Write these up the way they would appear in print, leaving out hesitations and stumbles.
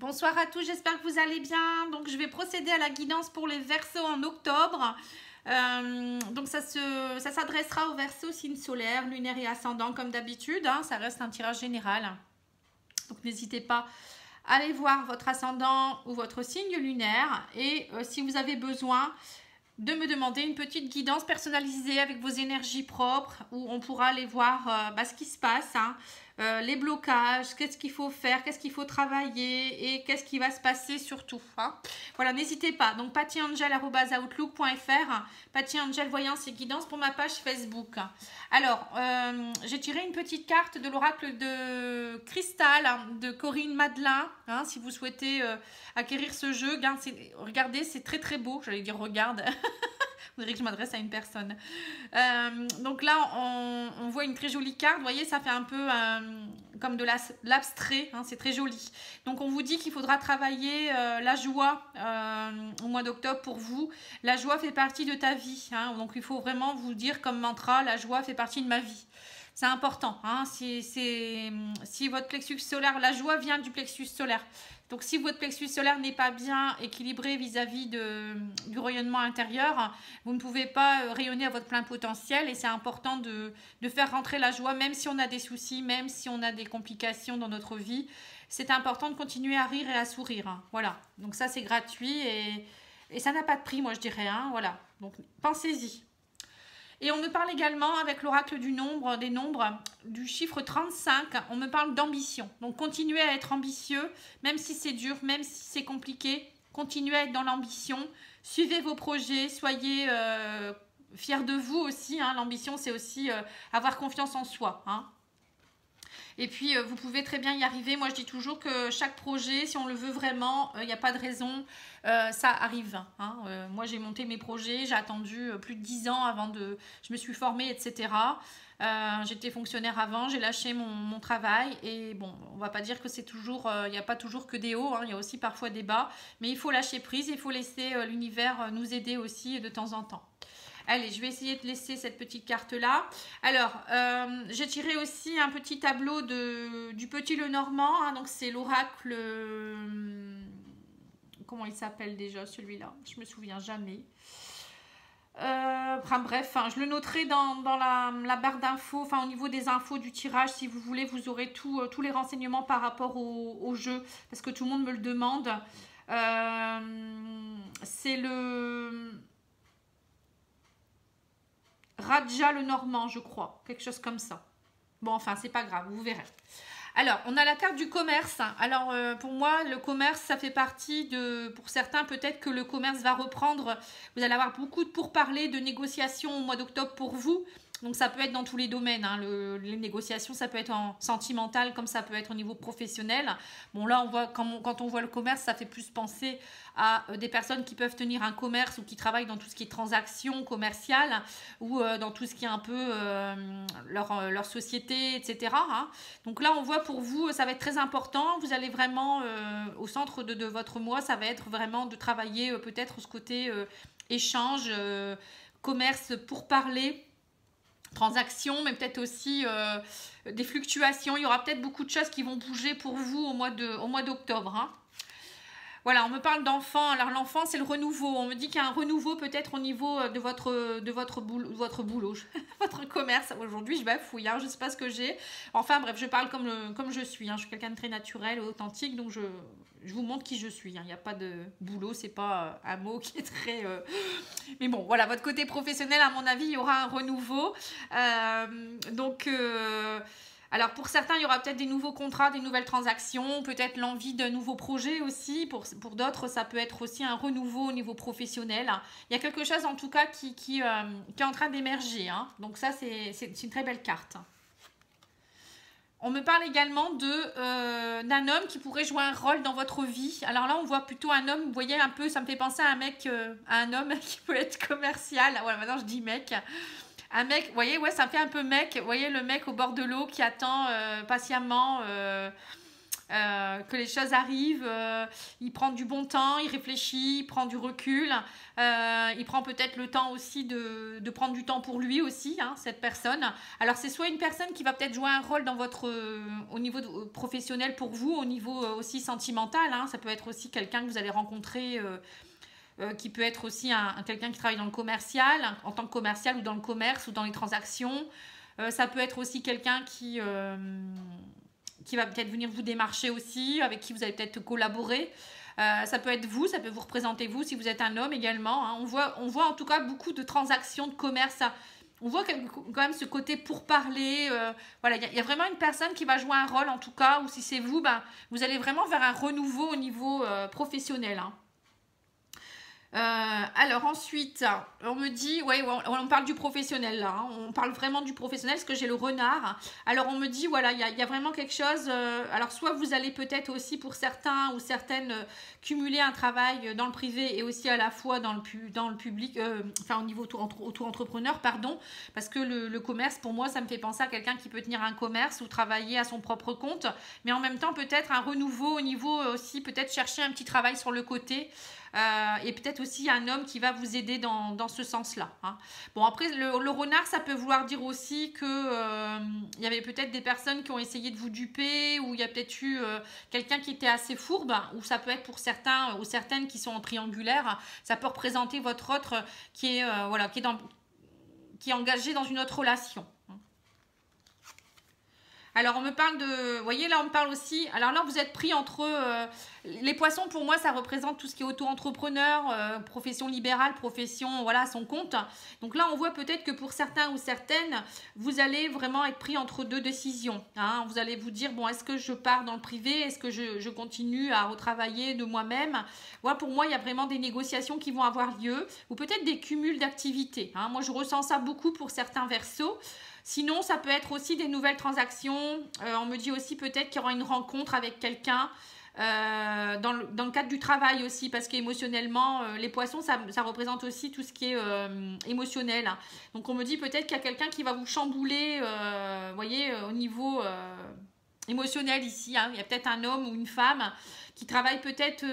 Bonsoir à tous, j'espère que vous allez bien. Donc je vais procéder à la guidance pour les Verseaux en octobre. Donc ça s'adressera aux Verseaux signes solaires, lunaires et ascendants comme d'habitude. Ça reste un tirage général. Donc n'hésitez pas à aller voir votre ascendant ou votre signe lunaire. Et si vous avez besoin de me demander une petite guidance personnalisée avec vos énergies propres où on pourra aller voir ce qui se passe, les blocages, qu'est-ce qu'il faut faire, qu'est-ce qu'il faut travailler et qu'est-ce qui va se passer surtout. Voilà, n'hésitez pas. Donc pattyangel@outlook.fr, pattyangel voyance et guidance pour ma page Facebook. Alors, j'ai tiré une petite carte de l'oracle de cristal de Corinne Madelin. Si vous souhaitez acquérir ce jeu, regardez, c'est très très beau. J'allais dire regarde. Vous voudriez que je m'adresse à une personne. Donc là, on voit une très jolie carte. Vous voyez, ça fait un peu comme de l'abstrait. C'est très joli. Donc, on vous dit qu'il faudra travailler la joie au mois d'octobre pour vous. La joie fait partie de ta vie. Donc, il faut vraiment vous dire comme mantra, la joie fait partie de ma vie. C'est important. Si votre plexus solaire, la joie vient du plexus solaire. Donc, si votre plexus solaire n'est pas bien équilibré vis-à-vis du rayonnement intérieur, vous ne pouvez pas rayonner à votre plein potentiel. Et c'est important de faire rentrer la joie, même si on a des soucis, même si on a des complications dans notre vie. C'est important de continuer à rire et à sourire. Voilà. Donc, ça, c'est gratuit et ça n'a pas de prix, moi, je dirais. Voilà. Donc, pensez-y. Et on me parle également, avec l'oracle des nombres, du chiffre 35, on me parle d'ambition. Donc, continuez à être ambitieux, même si c'est dur, même si c'est compliqué. Continuez à être dans l'ambition. Suivez vos projets, soyez fiers de vous aussi. L'ambition, c'est aussi avoir confiance en soi. Et puis, vous pouvez très bien y arriver. Moi, je dis toujours que chaque projet, si on le veut vraiment, il n'y a pas de raison, ça arrive. Moi, j'ai monté mes projets, j'ai attendu plus de 10 ans avant de... Je me suis formée, etc. J'étais fonctionnaire avant, j'ai lâché mon travail. Et bon, on ne va pas dire que c'est toujours... Il n'y a pas toujours que des hauts, il y a aussi parfois des bas. Mais il faut lâcher prise, il faut laisser l'univers nous aider aussi de temps en temps. Allez, je vais essayer de laisser cette petite carte-là. Alors, j'ai tiré aussi un petit tableau du Petit Lenormand. Donc, c'est l'oracle... comment il s'appelle déjà, celui-là? Je me souviens jamais. Bref, je le noterai dans la barre d'infos, au niveau des infos du tirage. Si vous voulez, vous aurez tous les renseignements par rapport au jeu. Parce que tout le monde me le demande. C'est le... Raja le Normand, je crois. Quelque chose comme ça. Bon, enfin, c'est pas grave, vous verrez. Alors, on a la carte du commerce. Alors, pour moi, le commerce, ça fait partie de... Pour certains, peut-être que le commerce va reprendre. Vous allez avoir beaucoup de pourparlers, de négociations au mois d'octobre pour vous. Donc, ça peut être dans tous les domaines. Les négociations, ça peut être en sentimental, comme ça peut être au niveau professionnel. Bon, là, on voit quand on voit le commerce, ça fait plus penser à des personnes qui peuvent tenir un commerce ou qui travaillent dans tout ce qui est transactions commerciales ou dans tout ce qui est un peu leur société, etc. Donc là, on voit pour vous, ça va être très important. Vous allez vraiment, au centre de votre mois, ça va être vraiment de travailler peut-être ce côté échange, commerce pour parler, transactions, mais peut-être aussi des fluctuations. Il y aura peut-être beaucoup de choses qui vont bouger pour vous au mois d'octobre. Voilà, on me parle d'enfant. Alors l'enfant, c'est le renouveau. On me dit qu'il y a un renouveau peut-être au niveau de votre boulot, votre commerce. Aujourd'hui, je bafouille, je ne sais pas ce que j'ai. Enfin bref, je parle comme je suis. Je suis quelqu'un de très naturel, authentique, donc je vous montre qui je suis. Il n'y a pas de boulot, c'est pas un mot qui est très... Mais bon, voilà, votre côté professionnel, à mon avis, il y aura un renouveau. Alors, pour certains, il y aura peut-être des nouveaux contrats, des nouvelles transactions, peut-être l'envie d'un nouveau projet aussi. Pour d'autres, ça peut être aussi un renouveau au niveau professionnel. Il y a quelque chose, en tout cas, qui est en train d'émerger. Donc ça, c'est une très belle carte. On me parle également d'un homme qui pourrait jouer un rôle dans votre vie. Alors là, on voit plutôt un homme, vous voyez un peu, ça me fait penser à un homme qui peut être commercial. Voilà, maintenant, je dis mec. Un mec, vous voyez, ouais, ça me fait un peu mec. Vous voyez le mec au bord de l'eau qui attend patiemment que les choses arrivent, il prend du bon temps, il réfléchit, il prend du recul, il prend peut-être le temps aussi de prendre du temps pour lui aussi, hein, cette personne. Alors c'est soit une personne qui va peut-être jouer un rôle dans votre, au niveau professionnel pour vous, au niveau aussi sentimental, hein, ça peut être aussi quelqu'un que vous allez rencontrer, qui peut être aussi quelqu'un qui travaille dans le commercial, en tant que commercial ou dans le commerce ou dans les transactions. Ça peut être aussi quelqu'un qui va peut-être venir vous démarcher aussi, avec qui vous allez peut-être collaborer. Ça peut être vous, ça peut vous représenter vous si vous êtes un homme également. Hein. On voit en tout cas beaucoup de transactions de commerce. On voit quand même ce côté pourparler. Voilà, il y a vraiment une personne qui va jouer un rôle en tout cas, ou si c'est vous, ben, vous allez vraiment vers un renouveau au niveau professionnel. Hein. Alors ensuite, on me dit, ouais, on parle du professionnel là, hein, on parle vraiment du professionnel parce que j'ai le renard. Alors on me dit, voilà, il y a vraiment quelque chose. Alors soit vous allez peut-être aussi pour certains ou certaines cumuler un travail dans le privé et aussi à la fois dans le public, enfin au niveau auto-entrepreneur, pardon, parce que le commerce pour moi ça me fait penser à quelqu'un qui peut tenir un commerce ou travailler à son propre compte, mais en même temps peut-être un renouveau au niveau aussi, peut-être chercher un petit travail sur le côté. Et peut-être aussi un homme qui va vous aider dans ce sens-là. Hein. Bon, après, le renard, ça peut vouloir dire aussi que y avait peut-être des personnes qui ont essayé de vous duper, ou il y a peut-être eu quelqu'un qui était assez fourbe, ou ça peut être pour certains ou certaines qui sont en triangulaire, ça peut représenter votre autre qui est, voilà, qui est engagé dans une autre relation. Alors, on me parle de... Vous voyez, là, on me parle aussi... Alors là, vous êtes pris entre... les poissons, pour moi, ça représente tout ce qui est auto-entrepreneur, profession libérale, profession, voilà, à son compte. Donc là, on voit peut-être que pour certains ou certaines, vous allez vraiment être pris entre deux décisions. Hein. Vous allez vous dire, bon, est-ce que je pars dans le privé? Est-ce que je continue à retravailler de moi-même? Voilà, pour moi, il y a vraiment des négociations qui vont avoir lieu, ou peut-être des cumuls d'activités. Hein. Moi, je ressens ça beaucoup pour certains versos. Sinon, ça peut être aussi des nouvelles transactions. On me dit aussi peut-être qu'il y aura une rencontre avec quelqu'un dans le cadre du travail aussi, parce qu'émotionnellement, les poissons, ça représente aussi tout ce qui est émotionnel. Donc, on me dit peut-être qu'il y a quelqu'un qui va vous chambouler, vous voyez, au niveau émotionnel ici. Hein. Il y a peut-être un homme ou une femme qui travaille peut-être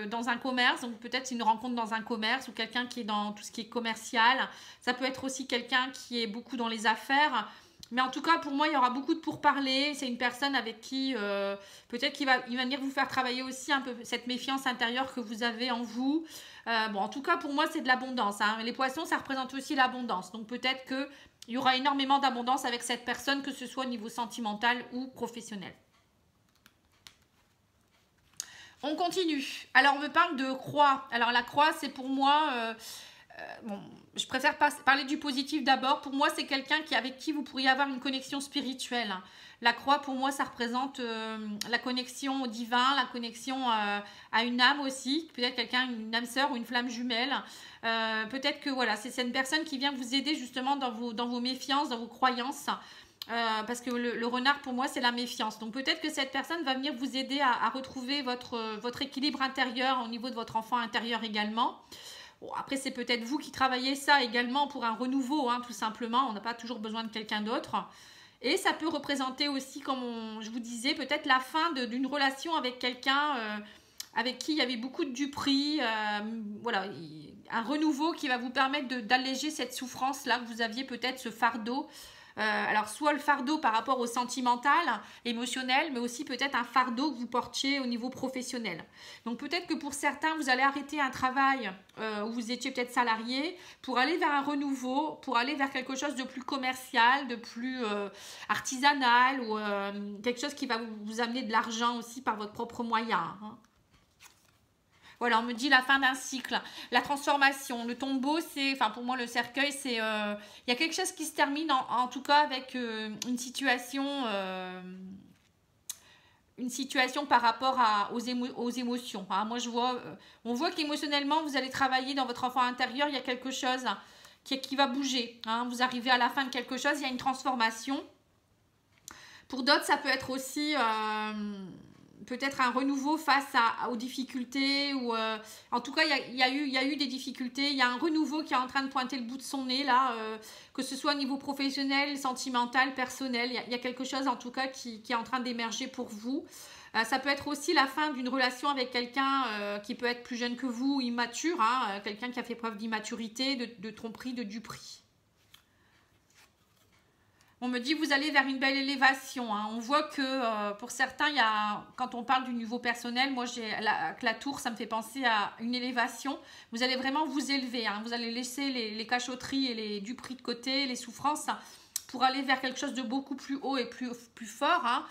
dans un commerce, donc peut-être c'est une rencontre dans un commerce, ou quelqu'un qui est dans tout ce qui est commercial. Ça peut être aussi quelqu'un qui est beaucoup dans les affaires. Mais en tout cas, pour moi, il y aura beaucoup de pourparlers. C'est une personne avec qui, peut-être il va venir vous faire travailler aussi un peu cette méfiance intérieure que vous avez en vous. Bon, en tout cas, pour moi, c'est de l'abondance. Hein. Les poissons, ça représente aussi l'abondance. Donc peut-être qu'il y aura énormément d'abondance avec cette personne, que ce soit au niveau sentimental ou professionnel. On continue. Alors, on me parle de croix. Alors, la croix, c'est pour moi... bon, je préfère parler du positif d'abord. Pour moi, c'est quelqu'un avec qui vous pourriez avoir une connexion spirituelle. La croix, pour moi, ça représente la connexion au divin, la connexion à une âme aussi. Peut-être quelqu'un, une âme sœur ou une flamme jumelle. Peut-être que voilà, c'est une personne qui vient vous aider justement dans vos méfiances, dans vos croyances. Parce que le renard pour moi c'est la méfiance, donc peut-être que cette personne va venir vous aider à retrouver votre équilibre intérieur au niveau de votre enfant intérieur également. Bon, après c'est peut-être vous qui travaillez ça également pour un renouveau, hein, tout simplement, on n'a pas toujours besoin de quelqu'un d'autre. Et ça peut représenter aussi, comme je vous disais, peut-être la fin d'une relation avec quelqu'un avec qui il y avait beaucoup de duperie, voilà, un renouveau qui va vous permettre d'alléger cette souffrance là que vous aviez, peut-être ce fardeau. Alors soit le fardeau par rapport au sentimental, émotionnel, mais aussi peut-être un fardeau que vous portiez au niveau professionnel. Donc peut-être que pour certains, vous allez arrêter un travail où vous étiez peut-être salarié pour aller vers un renouveau, pour aller vers quelque chose de plus commercial, de plus artisanal, ou quelque chose qui va vous amener de l'argent aussi par votre propre moyen. Hein. Voilà, on me dit la fin d'un cycle, la transformation, le tombeau, c'est, enfin pour moi le cercueil, c'est, il y a quelque chose qui se termine en tout cas avec une situation par rapport aux émotions. Hein. Moi je vois, on voit qu'émotionnellement vous allez travailler dans votre enfant intérieur, il y a quelque chose qui va bouger. Hein. Vous arrivez à la fin de quelque chose, il y a une transformation. Pour d'autres, ça peut être aussi... peut-être un renouveau face aux difficultés, ou en tout cas il y a eu des difficultés, il y a un renouveau qui est en train de pointer le bout de son nez là, que ce soit au niveau professionnel, sentimental, personnel, il y a quelque chose en tout cas qui est en train d'émerger pour vous. Ça peut être aussi la fin d'une relation avec quelqu'un qui peut être plus jeune que vous, immature, hein, quelqu'un qui a fait preuve d'immaturité, de tromperie, de duperie. On me dit que vous allez vers une belle élévation. Hein. On voit que pour certains, quand on parle du niveau personnel, moi, la tour, ça me fait penser à une élévation. Vous allez vraiment vous élever. Hein. Vous allez laisser les cachotteries et les duperies de côté, les souffrances, pour aller vers quelque chose de beaucoup plus haut et plus fort. Hein.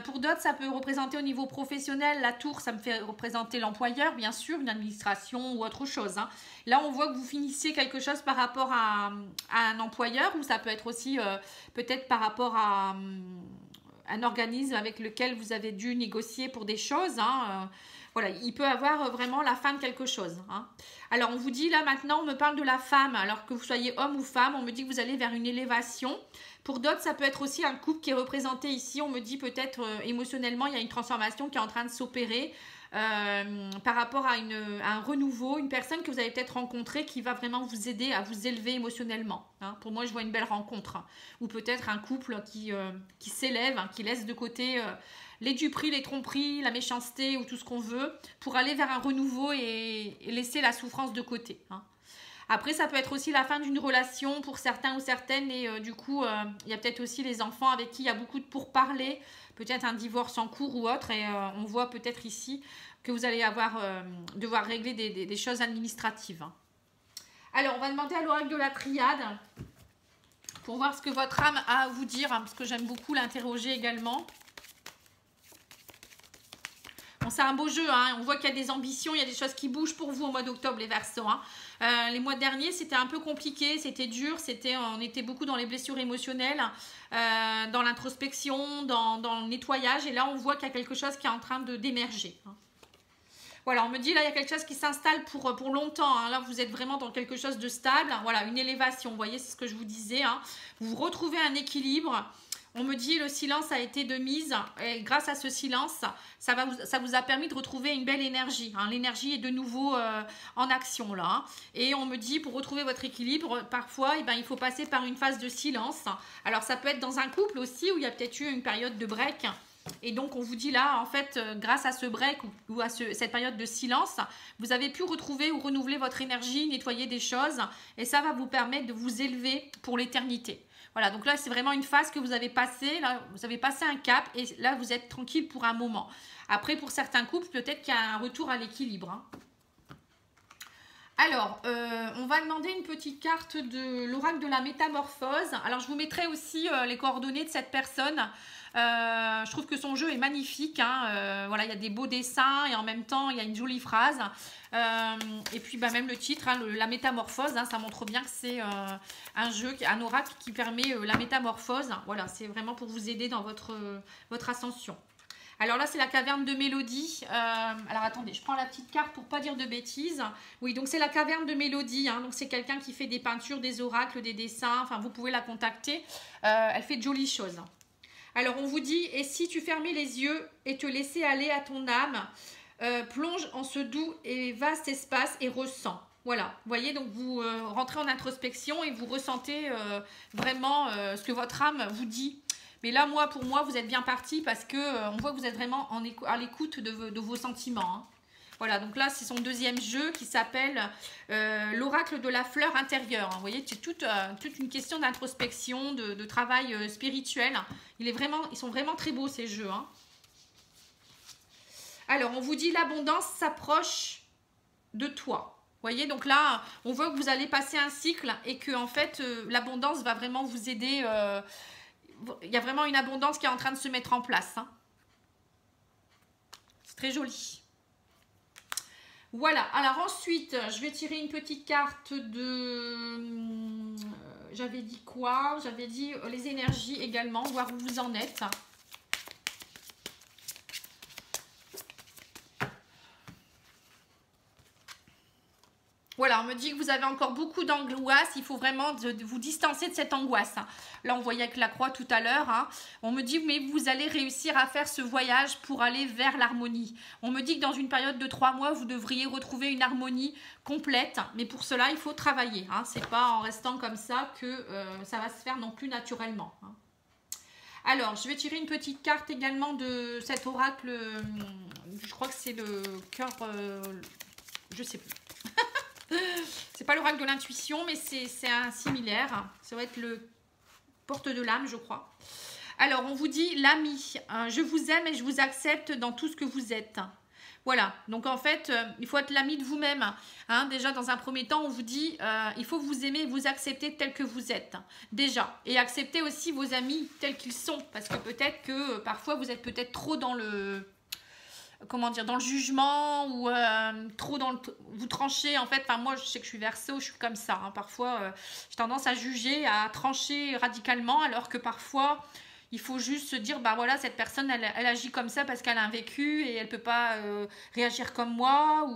Pour d'autres, ça peut représenter au niveau professionnel. La tour, ça me fait représenter l'employeur, bien sûr, une administration ou autre chose. Hein. Là, on voit que vous finissez quelque chose par rapport à un employeur, ou ça peut être aussi peut-être par rapport à un organisme avec lequel vous avez dû négocier pour des choses. Hein. Voilà, il peut avoir vraiment la fin de quelque chose. Hein. Alors, on vous dit là maintenant, on me parle de la femme. Alors que vous soyez homme ou femme, on me dit que vous allez vers une élévation. Pour d'autres, ça peut être aussi un couple qui est représenté ici. On me dit peut-être émotionnellement, il y a une transformation qui est en train de s'opérer par rapport à un renouveau, une personne que vous avez peut-être rencontrée qui va vraiment vous aider à vous élever émotionnellement. Hein. Pour moi, je vois une belle rencontre. Hein. Ou peut-être un couple qui s'élève, hein, qui laisse de côté les duperies, les tromperies, la méchanceté ou tout ce qu'on veut pour aller vers un renouveau et laisser la souffrance de côté. Hein. Après, ça peut être aussi la fin d'une relation pour certains ou certaines et du coup, il y a peut-être aussi les enfants avec qui il y a beaucoup de pourparlers, peut-être un divorce en cours ou autre et on voit peut-être ici que vous allez devoir régler des choses administratives. Hein. Alors, on va demander à l'oracle de la triade pour voir ce que votre âme a à vous dire, hein, parce que j'aime beaucoup l'interroger également. Bon, c'est un beau jeu, hein. On voit qu'il y a des ambitions, il y a des choses qui bougent pour vous au mois d'octobre, les Verseaux. Hein. Les mois derniers, c'était un peu compliqué, c'était dur, on était beaucoup dans les blessures émotionnelles, dans l'introspection, dans le nettoyage. Et là, on voit qu'il y a quelque chose qui est en train d'émerger. Hein. Voilà, on me dit là, il y a quelque chose qui s'installe pour longtemps. Hein. Là, vous êtes vraiment dans quelque chose de stable. Voilà, une élévation, vous voyez, c'est ce que je vous disais. Hein. Vous retrouvez un équilibre. On me dit le silence a été de mise et grâce à ce silence, ça vous a permis de retrouver une belle énergie. Hein. L'énergie est de nouveau en action là. Hein. Et on me dit pour retrouver votre équilibre, parfois il faut passer par une phase de silence. Alors ça peut être dans un couple aussi où il y a peut-être eu une période de break. Et donc on vous dit là, en fait, grâce à ce break ou à cette période de silence, vous avez pu retrouver ou renouveler votre énergie, nettoyer des choses et ça va vous permettre de vous élever pour l'éternité. Voilà, donc là, c'est vraiment une phase que vous avez passée. Là, vous avez passé un cap et là, vous êtes tranquille pour un moment. Après, pour certains couples, peut-être qu'il y a un retour à l'équilibre. Hein. Alors, on va demander une petite carte de l'oracle de la métamorphose. Alors, je vous mettrai aussi les coordonnées de cette personne. Je trouve que son jeu est magnifique. Hein. Voilà, il y a des beaux dessins et en même temps, il y a une jolie phrase. Et puis, même le titre, hein, la métamorphose, hein, ça montre bien que c'est un jeu, un oracle qui permet la métamorphose. Voilà, c'est vraiment pour vous aider dans votre ascension. Alors là, c'est la caverne de Mélodie. Alors attendez, je prends la petite carte pour pas dire de bêtises. Oui, donc c'est la caverne de Mélodie. Hein, donc c'est quelqu'un qui fait des peintures, des oracles, des dessins. Enfin, vous pouvez la contacter. Elle fait de jolies choses. Alors on vous dit, et si tu fermais les yeux et te laissais aller à ton âme, plonge en ce doux et vaste espace et ressens. Voilà, vous voyez, donc vous rentrez en introspection et vous ressentez vraiment ce que votre âme vous dit. Mais là, pour moi, vous êtes bien parti parce que on voit que vous êtes vraiment à l'écoute de vos sentiments. Hein. Voilà, donc là, c'est son deuxième jeu qui s'appelle l'oracle de la fleur intérieure. Hein. Vous voyez, c'est toute une question d'introspection, de travail spirituel. Ils sont vraiment très beaux, ces jeux. Hein. Alors, on vous dit l'abondance s'approche de toi. Vous voyez, donc là, on voit que vous allez passer un cycle et que, en fait, l'abondance va vraiment vous aider. Il y a vraiment une abondance qui est en train de se mettre en place. Hein. C'est très joli. Voilà, alors ensuite, je vais tirer une petite carte de... J'avais dit quoi? J'avais dit les énergies également, voir où vous en êtes. Voilà, on me dit que vous avez encore beaucoup d'angoisse. Il faut vraiment vous distancer de cette angoisse. Là, on voyait avec la croix tout à l'heure. Hein. On me dit, mais vous allez réussir à faire ce voyage pour aller vers l'harmonie. On me dit que dans une période de 3 mois, vous devriez retrouver une harmonie complète. Mais pour cela, il faut travailler. Hein. Ce n'est pas en restant comme ça que ça va se faire non plus naturellement. Hein. Alors, je vais tirer une petite carte également de cet oracle. Je crois que c'est le cœur... je sais plus. C'est pas l'oracle de l'intuition, mais c'est un similaire. Ça va être le porte de l'âme, je crois. Alors, on vous dit l'ami. Je vous aime et je vous accepte dans tout ce que vous êtes. Voilà, donc en fait, il faut être l'ami de vous-même. Hein, déjà, dans un premier temps, on vous dit, il faut vous aimer et vous accepter tel que vous êtes. Déjà, et accepter aussi vos amis tels qu'ils sont. Parce que peut-être que parfois, vous êtes peut-être trop dans le... Comment dire, dans le jugement ou trop dans le... Vous tranchez, en fait. Enfin, moi, je sais que je suis Verseau, je suis comme ça. Hein, parfois, j'ai tendance à juger, à trancher radicalement, alors que parfois... Il faut juste se dire, bah voilà, cette personne, elle agit comme ça parce qu'elle a un vécu et elle ne peut pas réagir comme moi.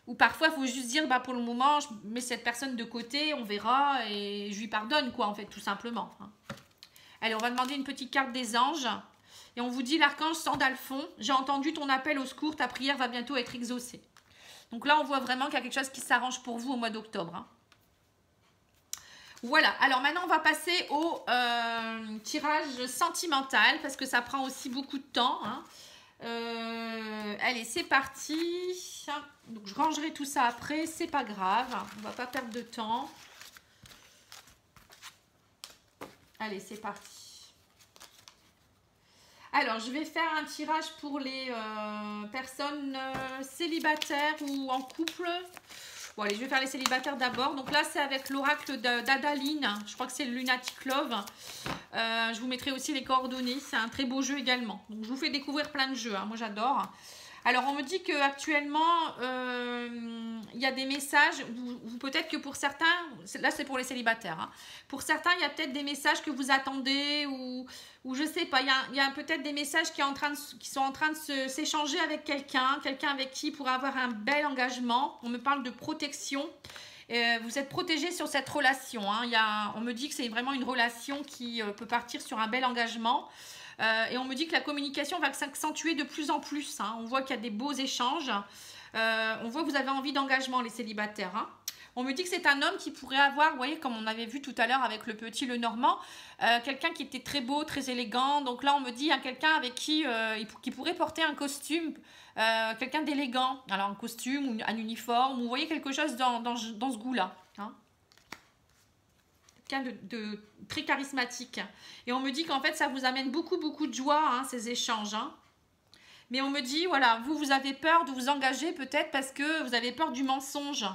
Ou parfois, il faut juste dire, bah pour le moment, je mets cette personne de côté, on verra et je lui pardonne, quoi, en fait, tout simplement. Allez, on va demander une petite carte des anges. Et on vous dit, l'archange Sandalphon, j'ai entendu ton appel au secours, ta prière va bientôt être exaucée. Donc là, on voit vraiment qu'il y a quelque chose qui s'arrange pour vous au mois d'octobre. Hein. Voilà, alors maintenant on va passer au tirage sentimental parce que ça prend aussi beaucoup de temps. Hein. Allez, c'est parti. Donc je rangerai tout ça après, c'est pas grave, on va pas perdre de temps. Allez, c'est parti. Alors, je vais faire un tirage pour les personnes célibataires ou en couple. Bon, allez, je vais faire les célibataires d'abord. Donc là, c'est avec l'oracle d'Adaline. Je crois que c'est le Lunatic Love. Je vous mettrai aussi les coordonnées. C'est un très beau jeu également. Donc, je vous fais découvrir plein de jeux. Hein. Moi, j'adore. Alors, on me dit qu'actuellement, il y a des messages. Peut-être que pour certains, là, c'est pour les célibataires. Hein. Pour certains, il y a peut-être des messages que vous attendez ou je sais pas. Il y a peut-être des messages qui sont en train de s'échanger avec quelqu'un avec qui pourra avoir un bel engagement. On me parle de protection. Vous êtes protégé sur cette relation. Hein. On me dit que c'est vraiment une relation qui peut partir sur un bel engagement. Et on me dit que la communication va s'accentuer de plus en plus. Hein. On voit qu'il y a des beaux échanges. On voit que vous avez envie d'engagement, les célibataires. Hein. On me dit que c'est un homme qui pourrait avoir, vous voyez, comme on avait vu tout à l'heure avec le petit Lenormand, quelqu'un qui était très beau, très élégant. Donc là, on me dit, il y a quelqu'un avec qui pourrait porter un costume, quelqu'un d'élégant. Alors, un costume ou un uniforme, vous voyez quelque chose dans ce goût-là. Hein. De très charismatique. Et on me dit qu'en fait, ça vous amène beaucoup, beaucoup de joie, hein, ces échanges. Hein. Mais on me dit, voilà, vous avez peur de vous engager peut-être parce que vous avez peur du mensonge.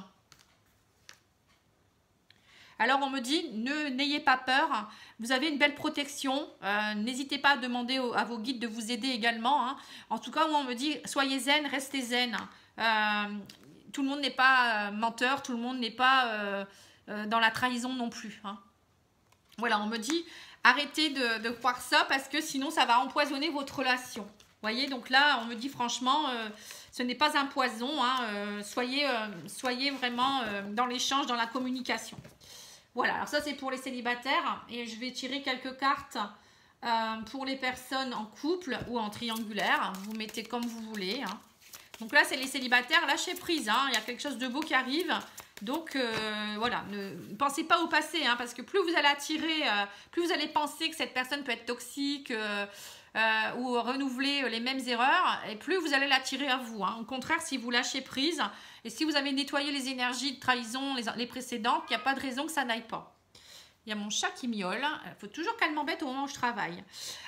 Alors, on me dit, n'ayez pas peur. Vous avez une belle protection. N'hésitez pas à demander à vos guides de vous aider également. Hein. En tout cas, on me dit, soyez zen, restez zen. Tout le monde n'est pas menteur. Tout le monde n'est pas dans la trahison non plus. Hein. Voilà, on me dit, arrêtez de croire ça parce que sinon, ça va empoisonner votre relation. Vous voyez, donc là, on me dit franchement, ce n'est pas un poison. Hein, soyez vraiment dans l'échange, dans la communication. Voilà, alors ça, c'est pour les célibataires. Et je vais tirer quelques cartes pour les personnes en couple ou en triangulaire. Vous mettez comme vous voulez. Hein. Donc là, c'est les célibataires, lâchez prise. Hein, il y a quelque chose de beau qui arrive. Donc, voilà, ne pensez pas au passé, hein, parce que plus vous allez attirer, plus vous allez penser que cette personne peut être toxique ou renouveler les mêmes erreurs, et plus vous allez l'attirer à vous. Hein. Au contraire, si vous lâchez prise, et si vous avez nettoyé les énergies de trahison, les précédentes, il n'y a pas de raison que ça n'aille pas. Il y a mon chat qui miaule. Il faut toujours qu'elle m'embête au moment où je travaille.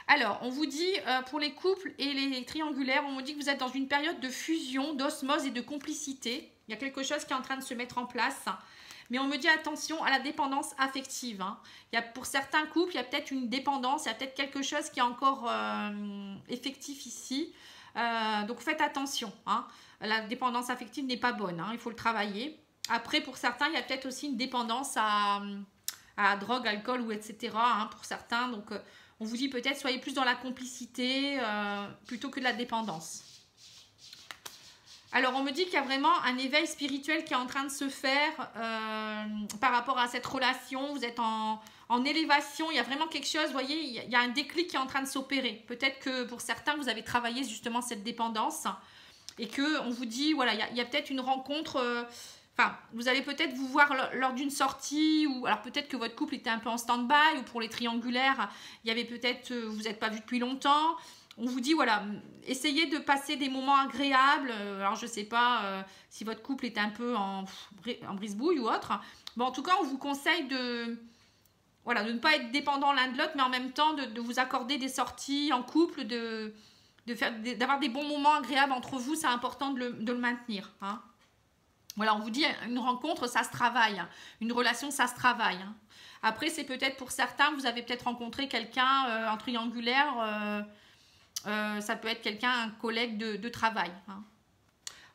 Alors, on vous dit, pour les couples et les triangulaires, on vous dit que vous êtes dans une période de fusion, d'osmose et de complicité. Il y a quelque chose qui est en train de se mettre en place. Mais on me dit attention à la dépendance affective. Hein. Pour certains couples, il y a peut-être une dépendance, il y a peut-être quelque chose qui est encore effectif ici. Donc, faites attention. Hein. La dépendance affective n'est pas bonne. Hein. Il faut le travailler. Après, pour certains, il y a peut-être aussi une dépendance à drogue, alcool ou etc. Hein, pour certains. Donc, on vous dit peut-être soyez plus dans la complicité plutôt que de la dépendance. Alors, on me dit qu'il y a vraiment un éveil spirituel qui est en train de se faire par rapport à cette relation. Vous êtes en élévation. Il y a vraiment quelque chose, vous voyez, il y a un déclic qui est en train de s'opérer. Peut-être que pour certains, vous avez travaillé justement cette dépendance et qu'on vous dit, voilà, il y a peut-être une rencontre... Enfin, vous allez peut-être vous voir lors d'une sortie, ou alors peut-être que votre couple était un peu en stand-by, ou pour les triangulaires, il y avait peut-être, vous n'êtes pas vu depuis longtemps. On vous dit, voilà, essayez de passer des moments agréables. Alors, je ne sais pas si votre couple est un peu en brise-bouille ou autre. Bon, en tout cas, on vous conseille voilà, de ne pas être dépendant l'un de l'autre, mais en même temps de vous accorder des sorties en couple, d'avoir des bons moments agréables entre vous. C'est important de le maintenir. Hein. Voilà, on vous dit, une rencontre, ça se travaille. Une relation, ça se travaille. Hein. Après, c'est peut-être pour certains, vous avez peut-être rencontré quelqu'un en triangulaire. Ça peut être quelqu'un, un collègue de travail. Hein.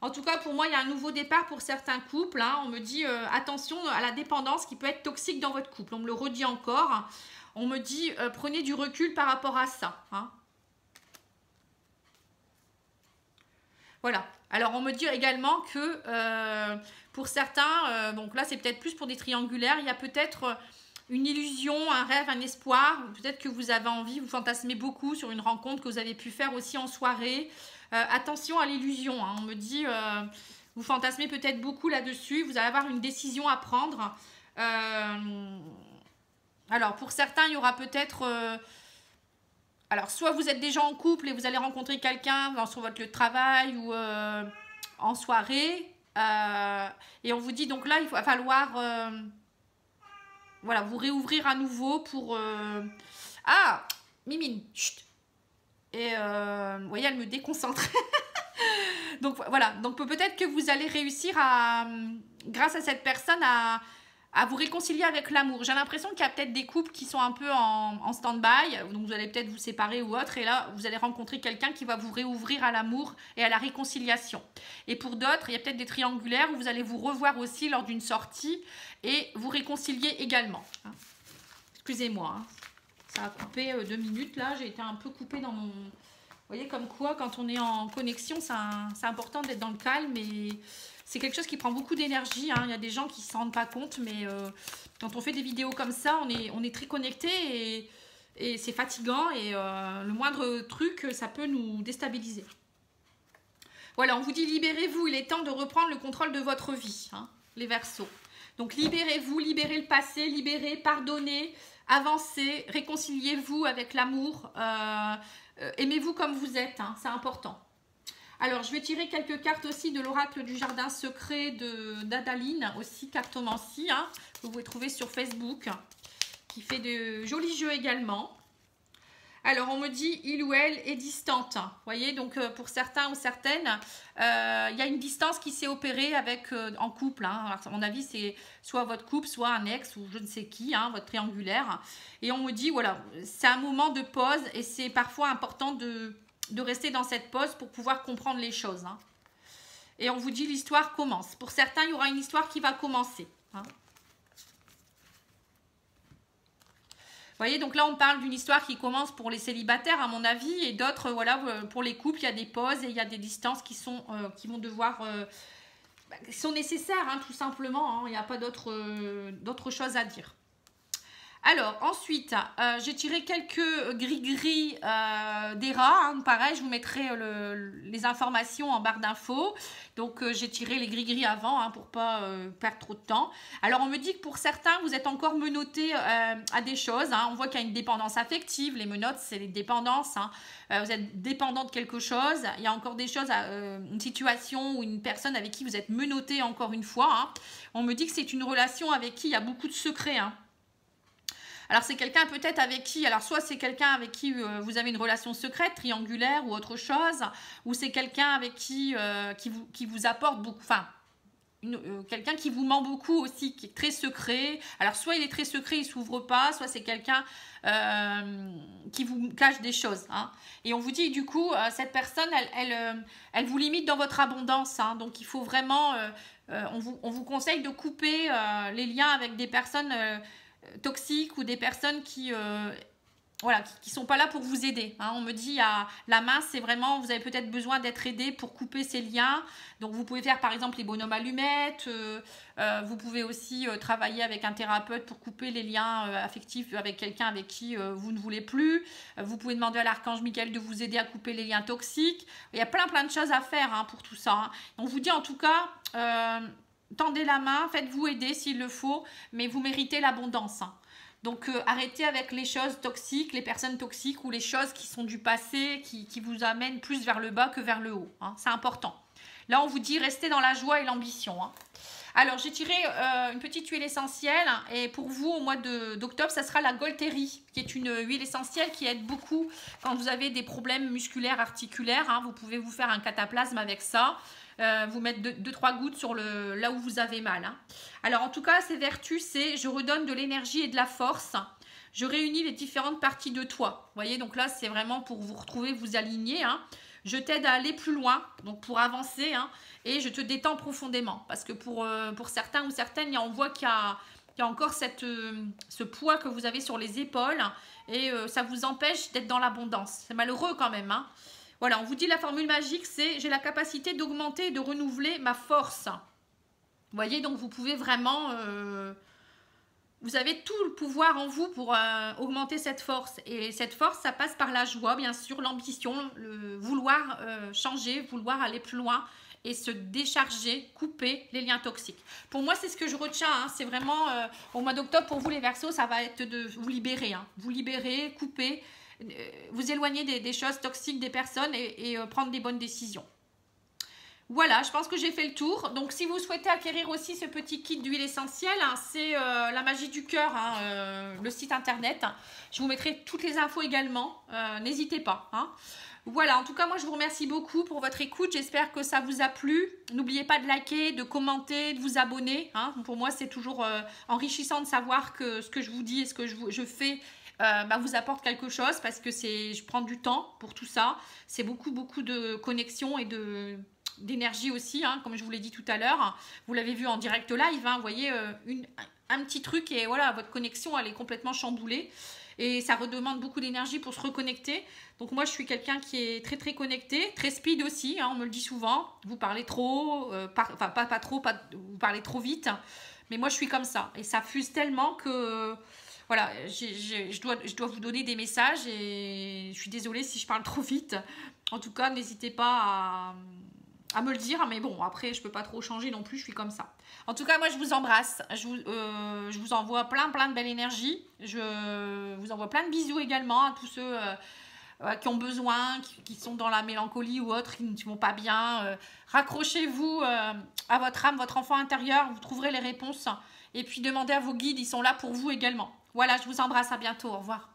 En tout cas, pour moi, il y a un nouveau départ pour certains couples. Hein. On me dit, attention à la dépendance qui peut être toxique dans votre couple. On me le redit encore. On me dit, prenez du recul par rapport à ça. Hein. Voilà. Alors, on me dit également que pour certains, donc là, c'est peut-être plus pour des triangulaires, il y a peut-être une illusion, un rêve, un espoir. Peut-être que vous avez envie, vous fantasmez beaucoup sur une rencontre que vous avez pu faire aussi en soirée. Attention à l'illusion. Hein. On me dit, vous fantasmez peut-être beaucoup là-dessus. Vous allez avoir une décision à prendre. Alors, pour certains, il y aura peut-être... alors, soit vous êtes déjà en couple et vous allez rencontrer quelqu'un sur votre lieu de travail ou en soirée. Et on vous dit, donc là, il va falloir... voilà, vous réouvrir à nouveau pour... Ah, Mimine, chut. Et vous voyez, elle me déconcentre. Donc voilà, donc peut-être que vous allez réussir à, grâce à cette personne, à vous réconcilier avec l'amour. J'ai l'impression qu'il y a peut-être des couples qui sont un peu en stand-by, donc vous allez peut-être vous séparer ou autre, et là, vous allez rencontrer quelqu'un qui va vous réouvrir à l'amour et à la réconciliation. Et pour d'autres, il y a peut-être des triangulaires où vous allez vous revoir aussi lors d'une sortie et vous réconcilier également. Excusez-moi, hein. Ça a coupé 2 minutes là, j'ai été un peu coupée dans mon... Vous voyez comme quoi quand on est en connexion, c'est important d'être dans le calme et c'est quelque chose qui prend beaucoup d'énergie. Hein. Il y a des gens qui ne s'en rendent pas compte, mais quand on fait des vidéos comme ça, on est très connecté et c'est fatigant et le moindre truc, ça peut nous déstabiliser. Voilà, on vous dit libérez-vous, il est temps de reprendre le contrôle de votre vie, hein, les Verseaux. Donc libérez-vous, libérez le passé, libérez, pardonnez, avancez, réconciliez-vous avec l'amour, aimez-vous comme vous êtes, hein, c'est important. Alors, je vais tirer quelques cartes aussi de l'oracle du jardin secret d'Adaline, aussi cartomancie, hein, que vous pouvez trouver sur Facebook, qui fait de jolis jeux également. Alors, on me dit, il ou elle est distante. Vous voyez, donc pour certains ou certaines, il y a une distance qui s'est opérée avec, en couple. Hein. Alors, à mon avis, c'est soit votre couple, soit un ex ou je ne sais qui, hein, votre triangulaire. Et on me dit, voilà, c'est un moment de pause et c'est parfois important de rester dans cette pause pour pouvoir comprendre les choses. Hein. Et on vous dit, l'histoire commence. Pour certains, il y aura une histoire qui va commencer. Hein. Vous voyez, donc là, on parle d'une histoire qui commence pour les célibataires, à mon avis, et d'autres, voilà, pour les couples, il y a des pauses et il y a des distances qui vont devoir, qui sont nécessaires, hein, tout simplement. Hein, il n'y a pas d'autre chose à dire. Alors, ensuite, j'ai tiré quelques gris-gris des rats. Hein, pareil, je vous mettrai les informations en barre d'infos. Donc, j'ai tiré les gris-gris avant hein, pour ne pas perdre trop de temps. Alors, on me dit que pour certains, vous êtes encore menottés à des choses. Hein. On voit qu'il y a une dépendance affective. Les menottes, c'est les dépendances. Hein. Vous êtes dépendant de quelque chose. Il y a encore des choses, une situation ou une personne avec qui vous êtes menotté encore une fois. Hein. On me dit que c'est une relation avec qui il y a beaucoup de secrets. Hein. Alors, c'est quelqu'un peut-être avec qui, alors soit c'est quelqu'un avec qui vous avez une relation secrète, triangulaire ou autre chose, ou c'est quelqu'un avec qui vous apporte beaucoup, enfin, quelqu'un qui vous ment beaucoup aussi, qui est très secret. Alors, soit il est très secret, il ne s'ouvre pas, soit c'est quelqu'un qui vous cache des choses. Hein. Et on vous dit, du coup, cette personne, elle vous limite dans votre abondance. Hein. Donc, il faut vraiment, on vous conseille de couper les liens avec des personnes toxiques ou des personnes qui voilà, qui sont pas là pour vous aider. Hein. On me dit, la main, c'est vraiment, vous avez peut-être besoin d'être aidé pour couper ces liens. Donc, vous pouvez faire, par exemple, les bonhommes allumettes. Vous pouvez aussi travailler avec un thérapeute pour couper les liens affectifs avec quelqu'un avec qui vous ne voulez plus. Vous pouvez demander à l'archange Michael de vous aider à couper les liens toxiques. Il y a plein de choses à faire hein, pour tout ça. Hein. On vous dit, en tout cas... tendez la main, faites-vous aider s'il le faut, mais vous méritez l'abondance. Donc arrêtez avec les choses toxiques, les personnes toxiques ou les choses qui sont du passé, qui vous amènent plus vers le bas que vers le haut. Hein. C'est important. Là, on vous dit restez dans la joie et l'ambition. Hein. Alors, j'ai tiré une petite huile essentielle et pour vous, au mois d'octobre, ça sera la Golterie, qui est une huile essentielle qui aide beaucoup quand vous avez des problèmes musculaires, articulaires. Hein. Vous pouvez vous faire un cataplasme avec ça, vous mettre 2-3 gouttes sur là où vous avez mal. Hein. Alors, en tout cas, ses vertus, c'est je redonne de l'énergie et de la force. Je réunis les différentes parties de toi. Vous voyez, donc là, c'est vraiment pour vous retrouver, vous aligner. Hein. Je t'aide à aller plus loin, donc pour avancer, hein, et je te détends profondément. Parce que pour certains ou certaines, on voit qu'il y a encore ce poids que vous avez sur les épaules et ça vous empêche d'être dans l'abondance. C'est malheureux quand même. Hein. Voilà, on vous dit la formule magique, c'est j'ai la capacité d'augmenter et de renouveler ma force. Vous voyez, donc vous pouvez vraiment... vous avez tout le pouvoir en vous pour augmenter cette force. Et cette force, ça passe par la joie, bien sûr, l'ambition, le vouloir changer, vouloir aller plus loin et se décharger, couper les liens toxiques. Pour moi, c'est ce que je retiens. Hein, c'est vraiment, au mois d'octobre, pour vous les Verseaux, ça va être de vous libérer. Hein, vous libérer, couper, vous éloigner des choses toxiques des personnes et prendre des bonnes décisions. Voilà, je pense que j'ai fait le tour. Donc, si vous souhaitez acquérir aussi ce petit kit d'huile essentielle, hein, c'est la magie du cœur, hein, le site internet. Je vous mettrai toutes les infos également. N'hésitez pas. Hein. Voilà, en tout cas, moi, je vous remercie beaucoup pour votre écoute. J'espère que ça vous a plu. N'oubliez pas de liker, de commenter, de vous abonner. Hein. Pour moi, c'est toujours enrichissant de savoir que ce que je vous dis et ce que je fais vous apporte quelque chose parce que je prends du temps pour tout ça. C'est beaucoup de connexion et d'énergie aussi, hein, comme je vous l'ai dit tout à l'heure. Vous l'avez vu en direct live, hein, vous voyez, un petit truc et voilà, votre connexion, elle est complètement chamboulée. Et ça redemande beaucoup d'énergie pour se reconnecter. Donc moi, je suis quelqu'un qui est très connecté, très speed aussi, hein, on me le dit souvent. Vous parlez trop, pas trop, vous parlez trop vite. Mais moi, je suis comme ça. Et ça fuse tellement que... Voilà, je dois vous donner des messages et je suis désolée si je parle trop vite. En tout cas, n'hésitez pas à me le dire, mais bon, après, je peux pas trop changer non plus, je suis comme ça. En tout cas, moi, je vous embrasse. Je vous envoie plein de belle énergie. Je vous envoie plein de bisous également à tous ceux qui ont besoin, qui sont dans la mélancolie ou autres, qui ne vont pas bien. Raccrochez-vous à votre âme, votre enfant intérieur, vous trouverez les réponses. Et puis, demandez à vos guides, ils sont là pour vous également. Voilà, je vous embrasse, à bientôt, au revoir.